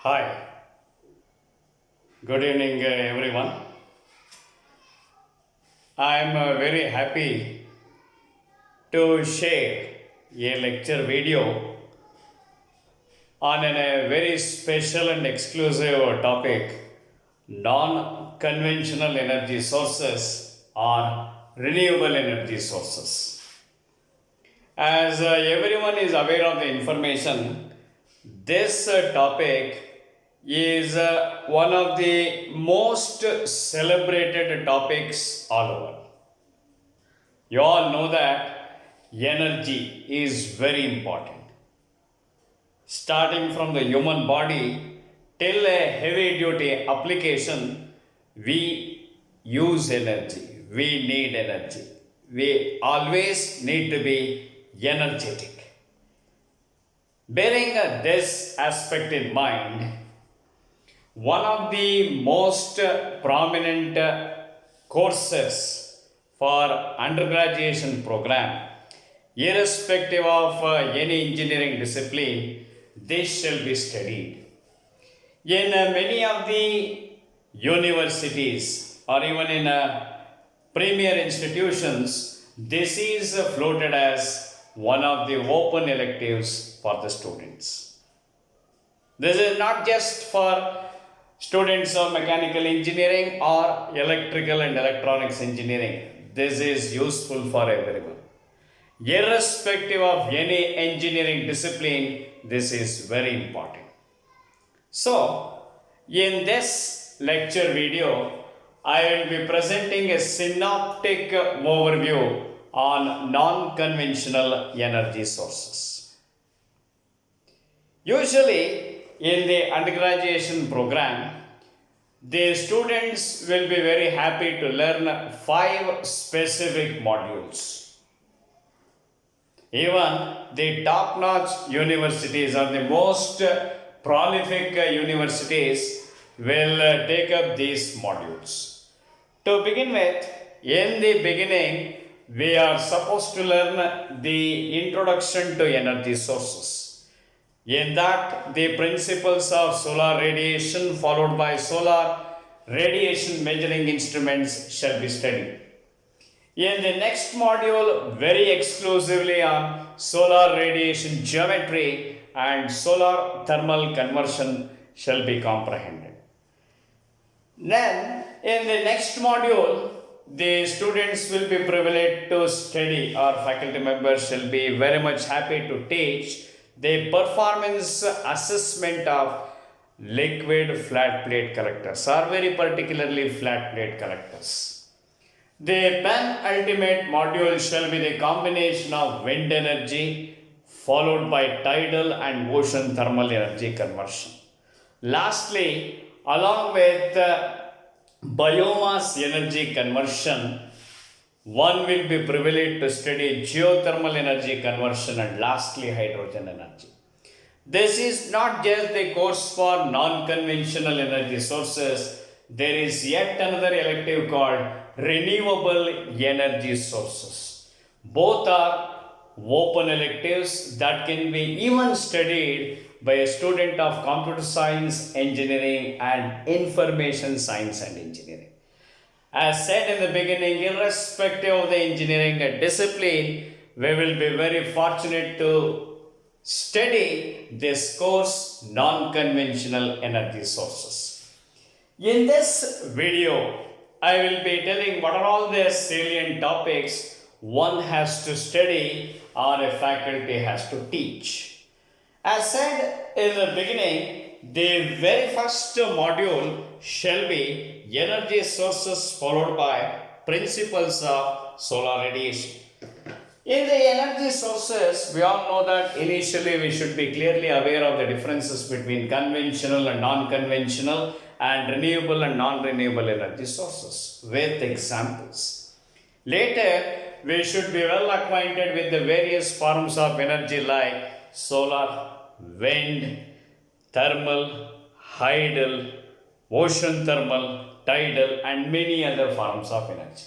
Hi, good evening, everyone. I am very happy to share a lecture video on a very special and exclusive topic non conventional energy sources or renewable energy sources. As everyone is aware of the information, this topic is one of the most celebrated topics all over. You all know that energy is very important. Starting from the human body till a heavy duty application, we use energy. We need energy. We always need to be energetic. Bearing this aspect in mind, one of the most prominent courses for undergraduation program, irrespective of any engineering discipline, this shall be studied. In many of the universities or even in premier institutions, this is floated as one of the open electives for the students. This is not just for students of mechanical engineering or electrical and electronics engineering. This is useful for everyone. Irrespective of any engineering discipline, this is very important. So, in this lecture video, I will be presenting a synoptic overview on non-conventional energy sources. Usually, in the undergraduation program, the students will be very happy to learn 5 specific modules. Even the top-notch universities or the most prolific universities will take up these modules. To begin with, in the beginning, we are supposed to learn the introduction to energy sources. In that, the principles of solar radiation followed by solar radiation measuring instruments shall be studied. In the next module, very exclusively on solar radiation geometry and solar thermal conversion shall be comprehended. Then, in the next module, the students will be privileged to study, or faculty members shall be very much happy to teach the performance assessment of liquid flat plate collectors, or very particularly flat plate collectors. The penultimate module shall be the combination of wind energy followed by tidal and ocean thermal energy conversion. Lastly, along with biomass energy conversion, one will be privileged to study geothermal energy conversion and lastly hydrogen energy. This is not just the course for non-conventional energy sources. There is yet another elective called renewable energy sources. Both are open electives that can be even studied by a student of computer science, engineering and information science and engineering. As said in the beginning, irrespective of the engineering discipline, we will be very fortunate to study this course, non-conventional energy sources. In this video, I will be telling what are all the salient topics one has to study or a faculty has to teach. As said in the beginning, the very first module shall be energy sources followed by principles of solar radiation. In the energy sources, we all know that initially we should be clearly aware of the differences between conventional and non-conventional and renewable and non-renewable energy sources with examples. Later, we should be well acquainted with the various forms of energy like solar, wind, thermal, hydel, ocean thermal, tidal and many other forms of energy.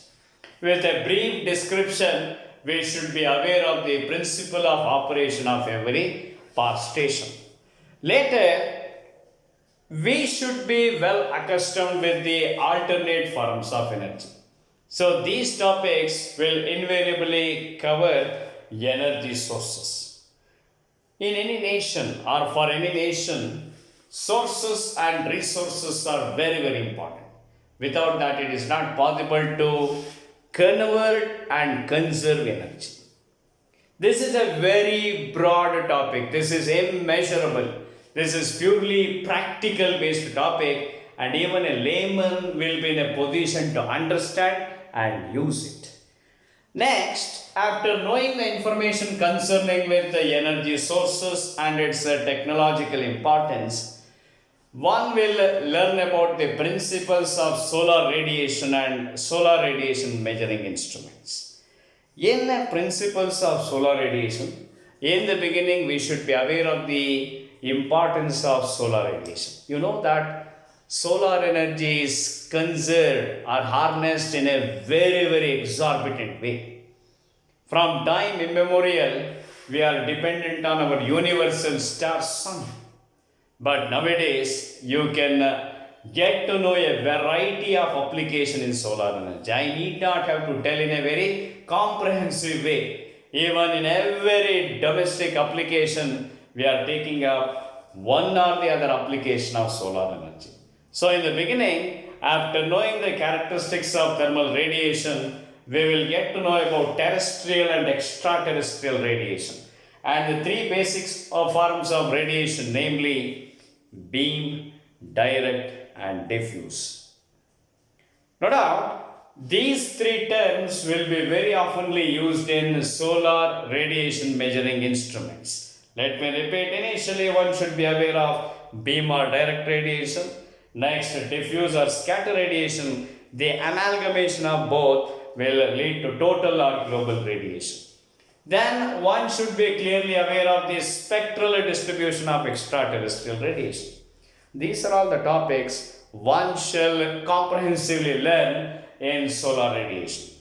With a brief description, we should be aware of the principle of operation of every power station. Later, we should be well accustomed with the alternate forms of energy. So these topics will invariably cover energy sources. In any nation or for any nation, sources and resources are very, very important. Without that, it is not possible to convert and conserve energy. This is a very broad topic. This is immeasurable. This is purely practical based topic, and even a layman will be in a position to understand and use it. Next, after knowing the information concerning with the energy sources and its technological importance, one will learn about the principles of solar radiation and solar radiation measuring instruments. In the principles of solar radiation, in the beginning we should be aware of the importance of solar radiation. You know that solar energy is conserved or harnessed in a very, very exorbitant way. From time immemorial, we are dependent on our universal star sun. But nowadays, you can get to know a variety of application in solar energy. I need not have to tell in a very comprehensive way. Even in every domestic application, we are taking up one or the other application of solar energy. So in the beginning, after knowing the characteristics of thermal radiation, we will get to know about terrestrial and extraterrestrial radiation. And the three basics of forms of radiation, namely beam, direct and diffuse. No doubt, these three terms will be very oftenly used in solar radiation measuring instruments. Let me repeat, initially one should be aware of beam or direct radiation. Next, diffuse or scatter radiation. The amalgamation of both will lead to total or global radiation. Then one should be clearly aware of the spectral distribution of extraterrestrial radiation. These are all the topics one shall comprehensively learn in solar radiation.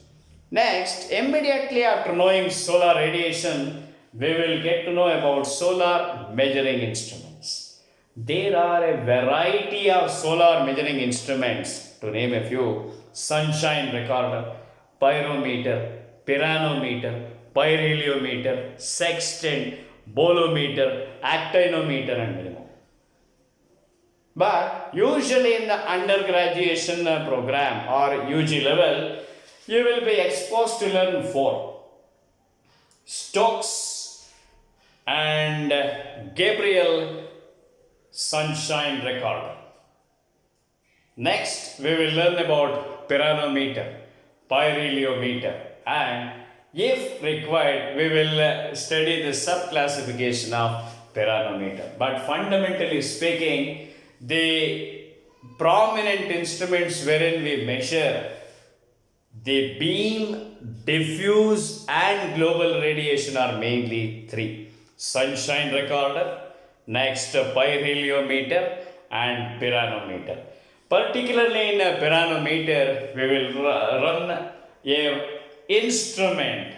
Next, immediately after knowing solar radiation, we will get to know about solar measuring instruments. There are a variety of solar measuring instruments, to name a few: sunshine recorder, pyrometer, pyranometer, pyrheliometer, sextant, bolometer, actinometer and many more. But usually in the undergraduation program or UG level, you will be exposed to learn four: Stokes and Gabriel sunshine recorder. Next, we will learn about pyranometer, pyrheliometer, and if required, we will study the sub-classification of pyranometer. But fundamentally speaking, the prominent instruments wherein we measure the beam, diffuse and global radiation are mainly three: sunshine recorder, next pyrheliometer and pyranometer. Particularly in a pyranometer, we will run a instrument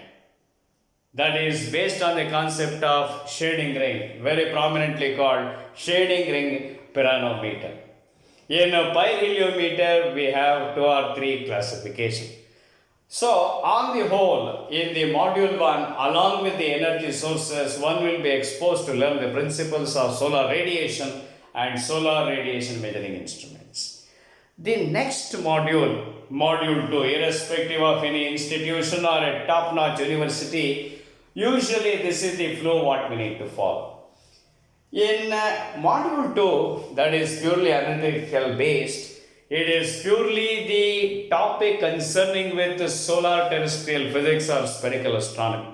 that is based on the concept of shading ring, very prominently called shading ring pyranometer. In a pyrheliometer, we have two or three classifications. So, on the whole, in the module 1, along with the energy sources, one will be exposed to learn the principles of solar radiation and solar radiation measuring instruments. The next module, module 2, irrespective of any institution or a top-notch university, usually this is the flow what we need to follow. In module 2, that is purely analytical based, it is purely the topic concerning with the solar terrestrial physics or spherical astronomy.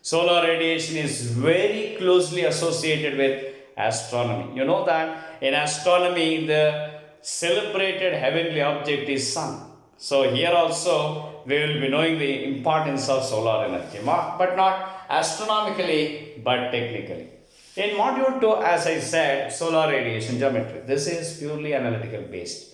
Solar radiation is very closely associated with astronomy. You know that in astronomy, the celebrated heavenly object is sun. So here also we will be knowing the importance of solar energy, but not astronomically, but technically. In module 2, as I said, solar radiation geometry. This is purely analytical based.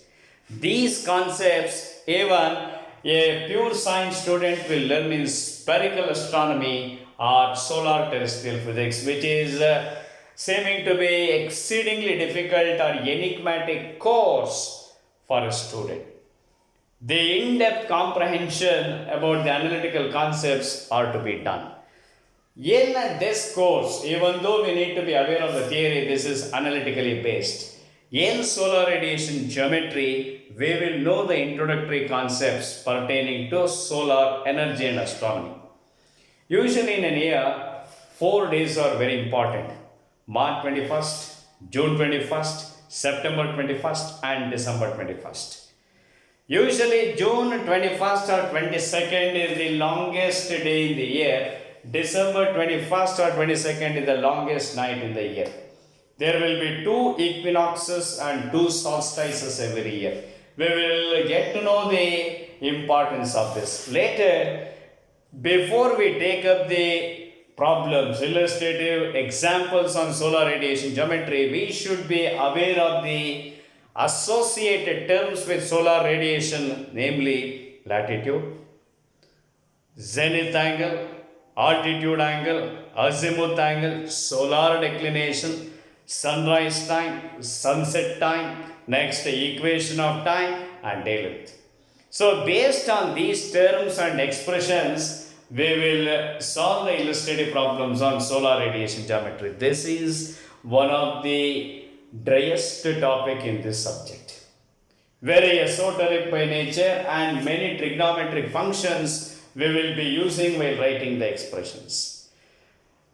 These concepts, even a pure science student will learn in spherical astronomy or solar terrestrial physics, which is seeming to be exceedingly difficult or enigmatic course for a student. The in-depth comprehension about the analytical concepts are to be done. In this course, even though we need to be aware of the theory, this is analytically based. In solar radiation geometry, we will know the introductory concepts pertaining to solar energy and astronomy. Usually in an year, 4 days are very important. March 21st, June 21st, September 21st and December 21st. Usually June 21st or 22nd is the longest day in the year. December 21st or 22nd is the longest night in the year. There will be 2 equinoxes and 2 solstices every year. We will get to know the importance of this later. Before we take up the problems, illustrative examples on solar radiation geometry, we should be aware of the associated terms with solar radiation, namely latitude, zenith angle, altitude angle, azimuth angle, solar declination, sunrise time, sunset time, next equation of time and day length. So based on these terms and expressions, we will solve the illustrative problems on solar radiation geometry. This is one of the driest topic in this subject. Very esoteric by nature and many trigonometric functions we will be using while writing the expressions.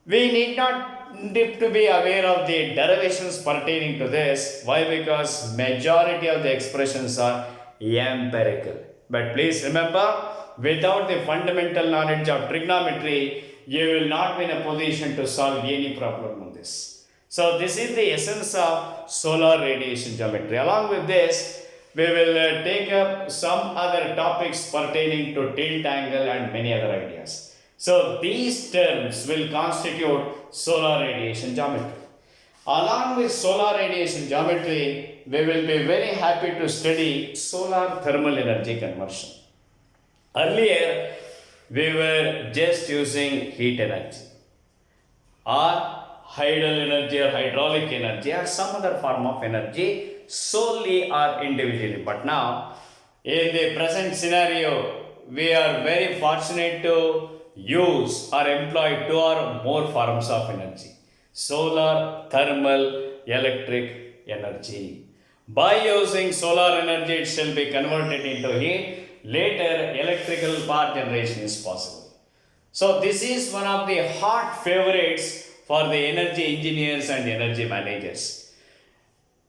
We need not to be aware of the derivations pertaining to this. Why? Because majority of the expressions are empirical. But please remember, without the fundamental knowledge of trigonometry, you will not be in a position to solve any problem on this. So this is the essence of solar radiation geometry. Along with this, we will take up some other topics pertaining to tilt angle and many other ideas. So these terms will constitute solar radiation geometry. Along with solar radiation geometry, we will be very happy to study solar thermal energy conversion. Earlier, we were just using heat energy or tidal energy or hydraulic energy or some other form of energy solely or individually. But now, in the present scenario, we are very fortunate to use or employ 2 or more forms of energy: solar, thermal, electric energy. By using solar energy, it shall be converted into heat. Later, electrical power generation is possible. So, this is one of the hot favorites for the energy engineers and energy managers.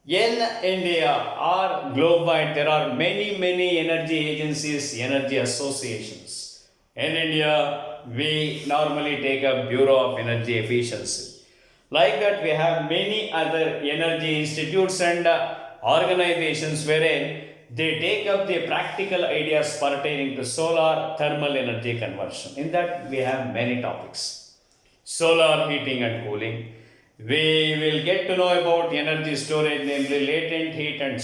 In India or globe-wide, there are many energy agencies, energy associations. In India, we normally take a Bureau of Energy Efficiency. Like that, we have many other energy institutes and organizations wherein they take up the practical ideas pertaining to solar thermal energy conversion. In that, we have many topics. Solar heating and cooling. We will get to know about energy storage, namely latent heat and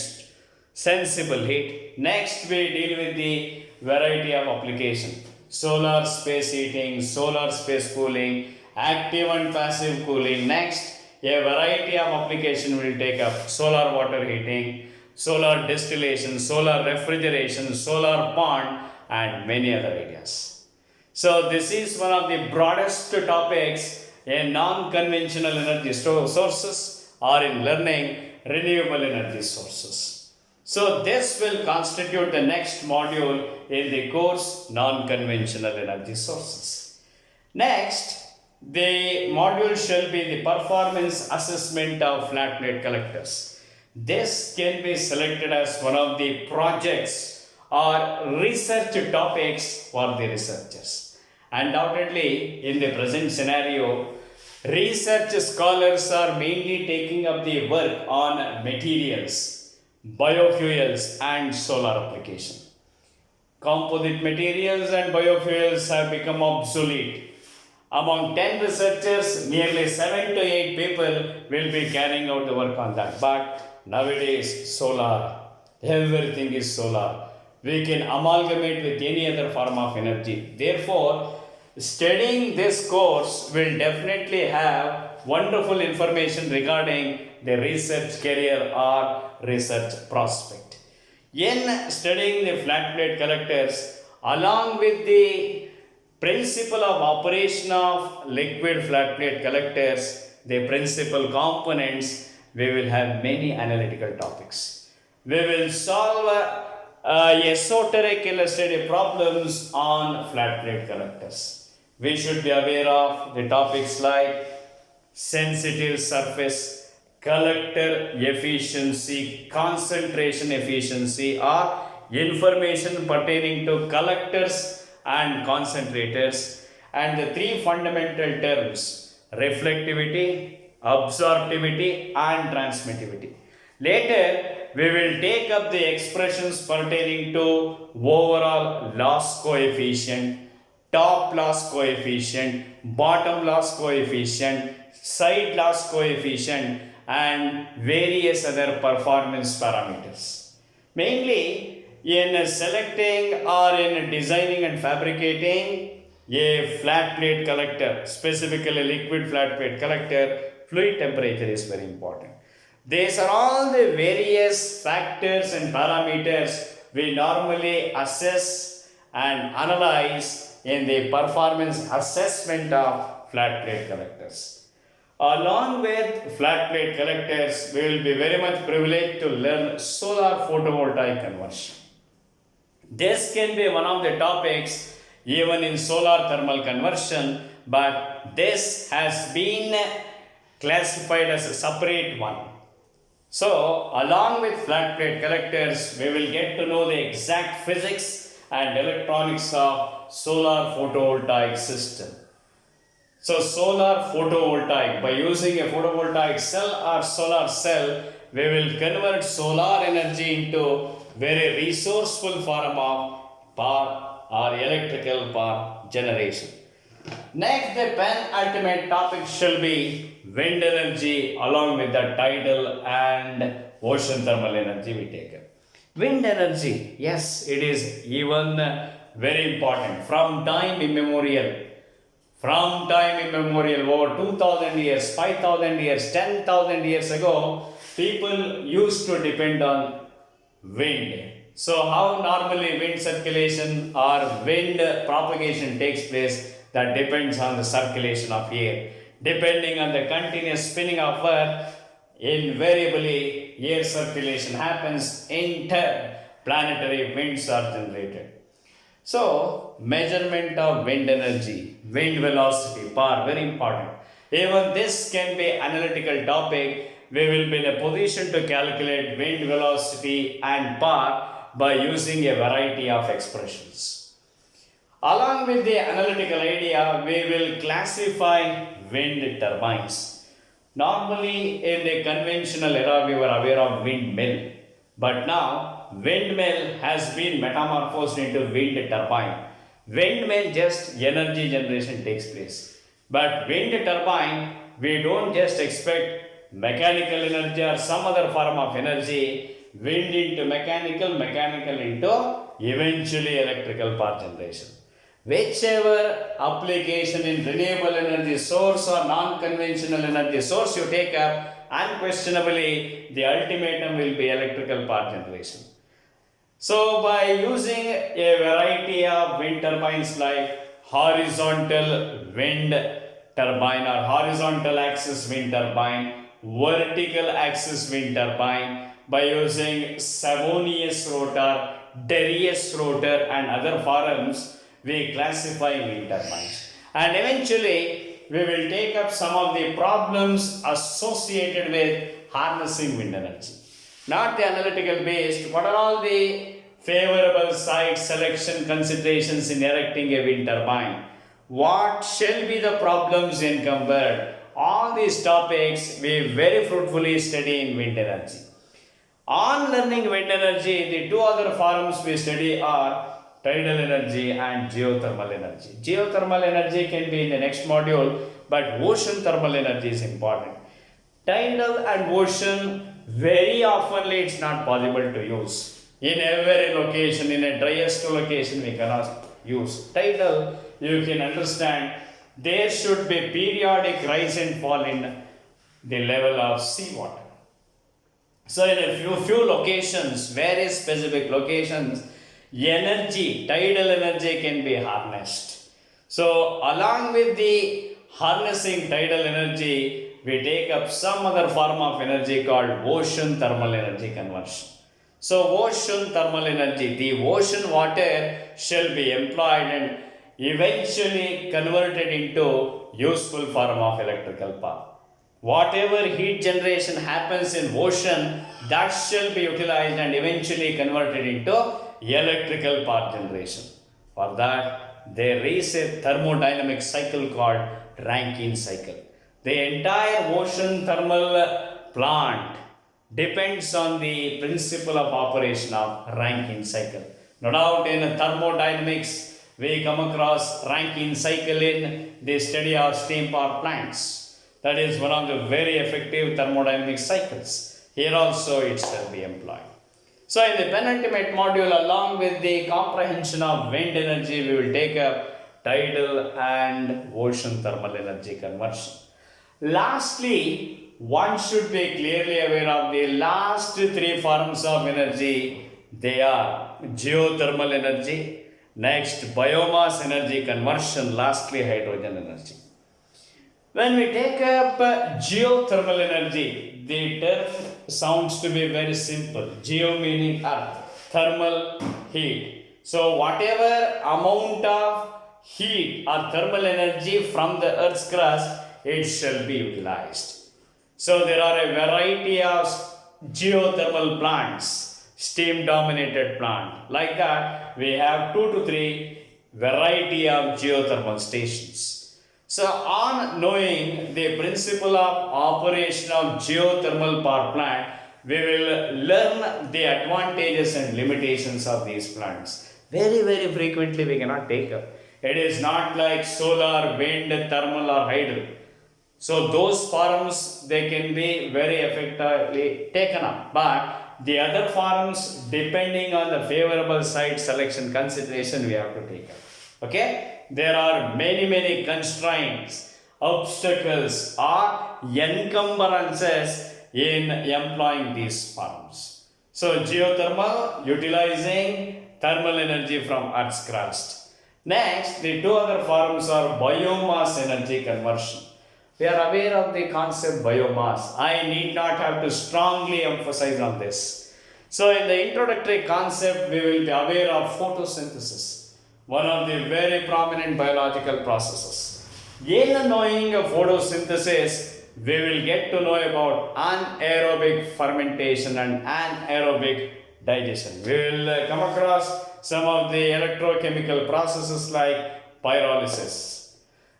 sensible heat. Next, we deal with the variety of application. Solar space heating, solar space cooling, active and passive cooling. Next, a variety of application will take up: solar water heating, solar distillation, solar refrigeration, solar pond and many other ideas. So this is one of the broadest topics in non-conventional energy sources or in learning renewable energy sources. So this will constitute the next module in the course non-conventional energy sources. Next, the module shall be the performance assessment of flat plate collectors. This can be selected as one of the projects or research topics for the researchers. Undoubtedly, in the present scenario, research scholars are mainly taking up the work on materials, biofuels and solar application. Composite materials and biofuels have become obsolete. Among 10 researchers, nearly 7 to 8 people will be carrying out the work on that. But nowadays, solar, everything is solar. We can amalgamate with any other form of energy. Therefore, Studying this course will definitely have wonderful information regarding the research career or research prospect. In studying the flat plate collectors, along with the principle of operation of liquid flat plate collectors, the principal components, we will have many analytical topics. We will solve esoteric illustrative problems on flat plate collectors. We should be aware of the topics like sensitive surface, collector efficiency, concentration efficiency, or information pertaining to collectors and concentrators, and the three fundamental terms: reflectivity, absorptivity, and transmittivity. Later, we will take up the expressions pertaining to overall loss coefficient, top loss coefficient, bottom loss coefficient, side loss coefficient, and various other performance parameters. Mainly in selecting or in designing and fabricating a flat plate collector, specifically liquid flat plate collector, fluid temperature is very important. These are all the various factors and parameters we normally assess and analyze in the performance assessment of flat plate collectors. Along with flat plate collectors, we will be very much privileged to learn solar photovoltaic conversion. This can be one of the topics even in solar thermal conversion, but this has been classified as a separate one. So, along with flat plate collectors, we will get to know the exact physics and electronics of solar photovoltaic system. So, solar photovoltaic, by using a photovoltaic cell or solar cell, we will convert solar energy into very resourceful form of power or electrical power generation. Next, the penultimate topic shall be wind energy along with the tidal and ocean thermal energy we take up. Wind energy, yes, it is even very important from time immemorial. From time immemorial, over 2000 years, 5000 years, 10,000 years ago, people used to depend on wind. So, how normally wind circulation or wind propagation takes place? That depends on the circulation of air. Depending on the continuous spinning of earth, invariably air circulation happens, in turn planetary winds are generated. So, measurement of wind energy, wind velocity, power, very important. Even this can be analytical topic. We will be in a position to calculate wind velocity and power by using a variety of expressions. Along with the analytical idea, we will classify wind turbines. Normally, in the conventional era, we were aware of windmill. But now, windmill has been metamorphosed into wind turbine. Windmill, just energy generation takes place. But wind turbine, we don't just expect mechanical energy or some other form of energy. Wind into mechanical, mechanical into eventually electrical power generation. Whichever application in renewable energy source or non-conventional energy source you take up, unquestionably the ultimatum will be electrical power generation. So, by using a variety of wind turbines like horizontal wind turbine or horizontal axis wind turbine, vertical axis wind turbine, by using Savonius rotor, Darius rotor and other forms, we classify wind turbines. And eventually, we will take up some of the problems associated with harnessing wind energy. Not the analytical based, what are all the favorable site selection considerations in erecting a wind turbine? What shall be the problems encumbered? All these topics we very fruitfully study in wind energy. On learning wind energy, the two other forms we study are tidal energy and geothermal energy. Geothermal energy can be in the next module, but ocean thermal energy is important. Tidal and ocean, very often it's not possible to use. In every location, in a driest location, we cannot use. Tidal, you can understand there should be periodic rise and fall in the level of seawater. So in a few locations, very specific locations, tidal energy can be harnessed. So along with the harnessing tidal energy, we take up some other form of energy called ocean thermal energy conversion. So ocean thermal energy, the ocean water shall be employed and eventually converted into useful form of electrical power. Whatever heat generation happens in ocean, that shall be utilized and eventually converted into electrical power generation. For that, there is a thermodynamic cycle called Rankine cycle. The entire ocean thermal plant depends on the principle of operation of Rankine cycle. No doubt in thermodynamics, we come across Rankine cycle in the study of steam power plants. That is one of the very effective thermodynamic cycles. Here also it shall be employed. So in the penultimate module, along with the comprehension of wind energy, we will take up tidal and ocean thermal energy conversion. Lastly, one should be clearly aware of the last three forms of energy. They are geothermal energy, next biomass energy conversion, lastly hydrogen energy. When we take up geothermal energy, the term sounds to be very simple. Geo meaning earth, thermal heat. So whatever amount of heat or thermal energy from the earth's crust, it shall be utilized. So there are a variety of geothermal plants, steam dominated plant. Like that, we have 2 to 3 variety of geothermal stations. So on knowing the principle of operation of geothermal power plant, we will learn the advantages and limitations of these plants. Very frequently we cannot take up. It is not like solar, wind, thermal or hydro. So those forms, they can be very effectively taken up. But the other forms, depending on the favorable site selection consideration, we have to take up. Okay? There are many constraints, obstacles or encumbrances in employing these forms. So geothermal, utilizing thermal energy from Earth's crust. Next, the two other forms are biomass energy conversion. We are aware of the concept biomass. I need not have to strongly emphasize on this. So in the introductory concept, we will be aware of photosynthesis, one of the very prominent biological processes. In knowing photosynthesis, we will get to know about anaerobic fermentation and anaerobic digestion. We will come across some of the electrochemical processes like pyrolysis.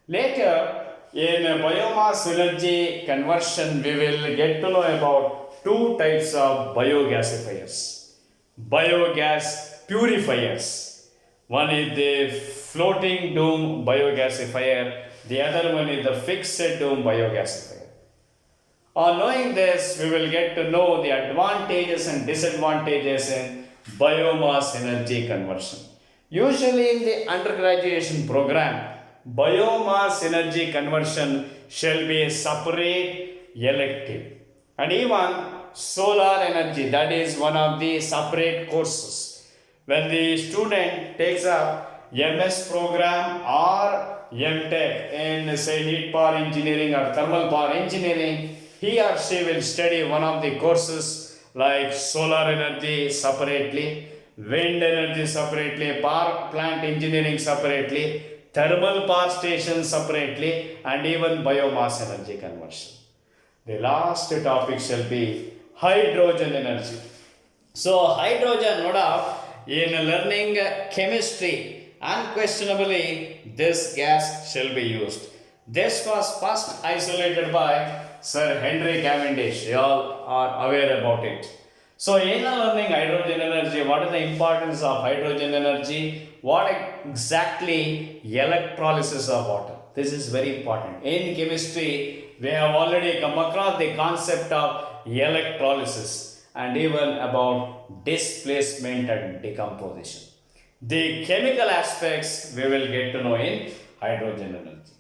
Later, in biomass energy conversion, we will get to know about two types of biogasifiers. Biogas purifiers. One is the floating dome biogasifier, the other one is the fixed dome biogasifier. On knowing this, we will get to know the advantages and disadvantages in biomass energy conversion. Usually in the undergraduation program, biomass energy conversion shall be a separate elective. And even solar energy, that is one of the separate courses. When the student takes up MS program or MTech in say heat power engineering or thermal power engineering, he or she will study one of the courses like solar energy separately, wind energy separately, power plant engineering separately, thermal power station separately, and even biomass energy conversion. The last topic shall be hydrogen energy. So hydrogen, no doubt, in learning chemistry, unquestionably this gas shall be used. This was first isolated by Sir Henry Cavendish. You all are aware about it. So in learning hydrogen energy, what is the importance of hydrogen energy? What exactly electrolysis of water? This is very important. In chemistry, we have already come across the concept of electrolysis and even about displacement and decomposition. The chemical aspects we will get to know in hydrogen energy.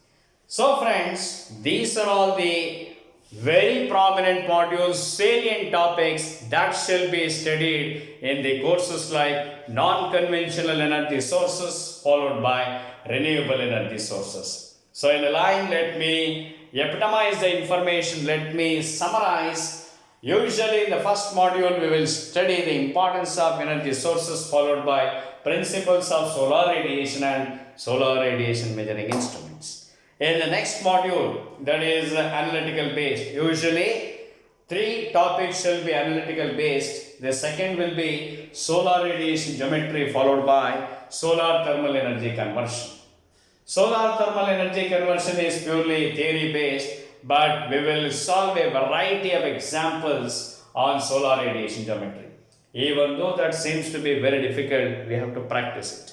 So friends, these are all the very prominent modules, salient topics that shall be studied in the courses like non-conventional energy sources followed by renewable energy sources. So in a line, let me epitomize the information, let me summarize. Usually in the first module we will study the importance of energy sources followed by principles of solar radiation and solar radiation measuring instruments. In the next module, that is analytical based, usually 3 topics shall be analytical based. The second will be solar radiation geometry followed by solar thermal energy conversion. Solar thermal energy conversion is purely theory based, but we will solve a variety of examples on solar radiation geometry. Even though that seems to be very difficult, we have to practice it.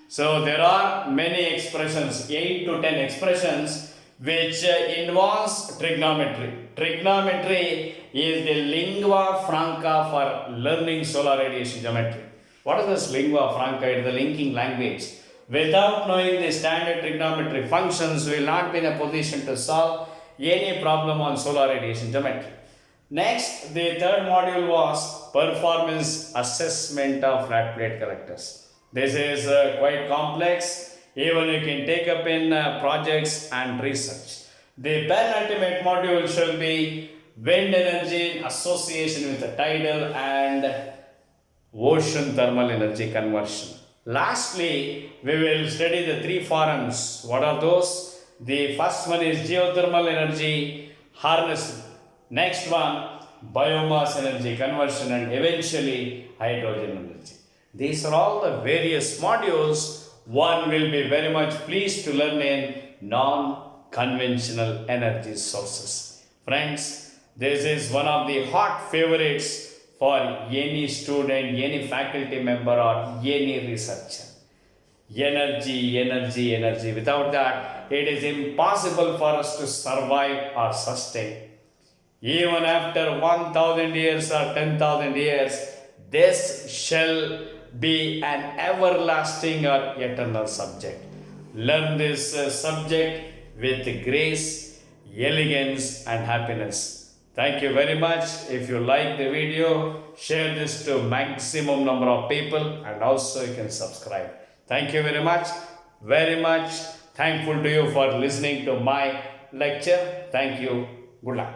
So there are many expressions, 8 to 10 expressions, which involves trigonometry. Trigonometry is the lingua franca for learning solar radiation geometry. What is this lingua franca? It is the linking language. Without knowing the standard trigonometry functions, we will not be in a position to solve any problem on solar radiation geometry. Next, the third module was performance assessment of flat plate collectors. This is quite complex, even you can take up in projects and research. The penultimate module shall be wind energy in association with the tidal and ocean thermal energy conversion. Lastly, we will study the 3 forums. What are those? The first one is geothermal energy harnessing. Next one, biomass energy conversion, and eventually hydrogen energy. These are all the various modules one will be very much pleased to learn in non-conventional energy sources. Friends, this is one of the hot favorites for any student, any faculty member or any researcher. Energy, energy, energy. Without that, it is impossible for us to survive or sustain. Even after 1000 years or 10,000 years, this shall be an everlasting or eternal subject. Learn this subject with grace, elegance and happiness. Thank you very much. If you like the video, share this to maximum number of people and also you can subscribe. Thank you very much. Very much thankful to you for listening to my lecture. Thank you. Good luck.